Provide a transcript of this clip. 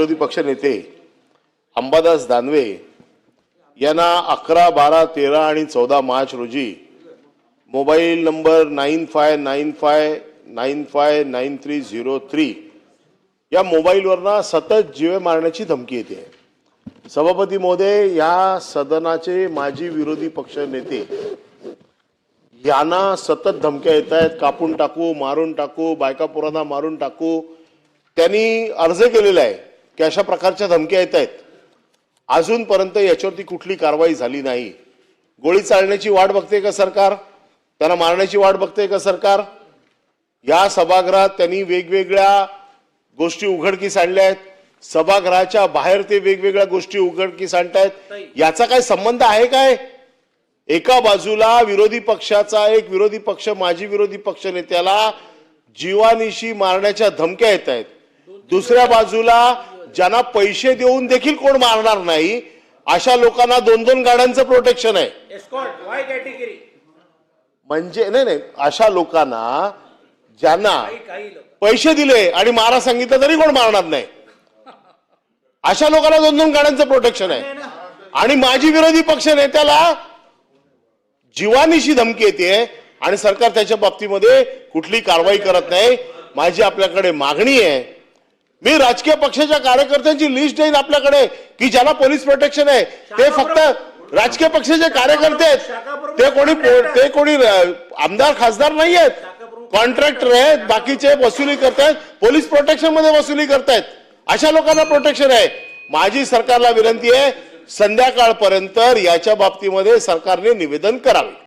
विरोधी पक्षनेते अंबादास दानवे यांना 11, 12, 13 आणि 14 मार्च रोजी मोबाईल नंबर 9595959303 या मोबाईलवरना सतत जीवे मारण्याची धमकी येते। सभापती महोदय, या सदनाचे माजी विरोधी पक्ष नेते यांना सतत धमक्या येत आहेत, कापून टाकू, मारून टाकू, बायका पोरांना मारून टाकू। त्यांनी अर्ज केलेला आहे की अशा प्रकारच्या धमक्या येत आहेत। अजूनपर्यंत याच्यावरती कुठली कारवाई झाली नाही। गोळी चालण्याची वाट बघते का सरकार? त्यांना मारण्याची वाट बघते का सरकार? या सभागृहात त्यांनी वेगवेगळ्या गोष्टी उघडकीस आणल्या आहेत। सभागृहाच्या बाहेर ते वेगवेगळ्या गोष्टी उघडकीस आणतायत। याचा काय संबंध आहे काय? एका बाजूला विरोधी पक्षाचा एक विरोधी पक्ष माजी विरोधी पक्ष नेत्याला जीवानिशी मारण्याच्या धमक्या येत आहेत, दुसऱ्या बाजूला ज्यांना पैसे देऊन देखील कोण मारणार नाही अशा लोकांना 2-2 गाड्यांचं प्रोटेक्शन आहे। म्हणजे नाही, अशा लोकांना ज्यांना पैसे दिले आणि मारा सांगितलं तरी कोण मारणार नाही, अशा लोकांना 2-2 गाड्यांचं प्रोटेक्शन आहे। आणि माजी विरोधी पक्ष नेत्याला जीवानिशी धमकी येते आणि सरकार त्याच्या बाबतीमध्ये कुठली कारवाई करत नाही। माझी आपल्याकडे मागणी आहे, मी राजकीय पक्षाच्या कार्यकर्त्यांची लिस्ट देईन आपल्याकडे की ज्याला पोलीस प्रोटेक्शन आहे ते फक्त राजकीय पक्षाचे कार्यकर्ते आहेत, ते कोणी आमदार खासदार नाही आहेत, कॉन्ट्रॅक्टर आहेत, बाकीचे वसुली करतायत, पोलीस प्रोटेक्शन मध्ये वसुली करतायत, अशा लोकांना प्रोटेक्शन आहे। माझी सरकारला विनंती आहे, संध्याकाळपर्यंत याच्या बाबतीमध्ये सरकारने निवेदन करावे।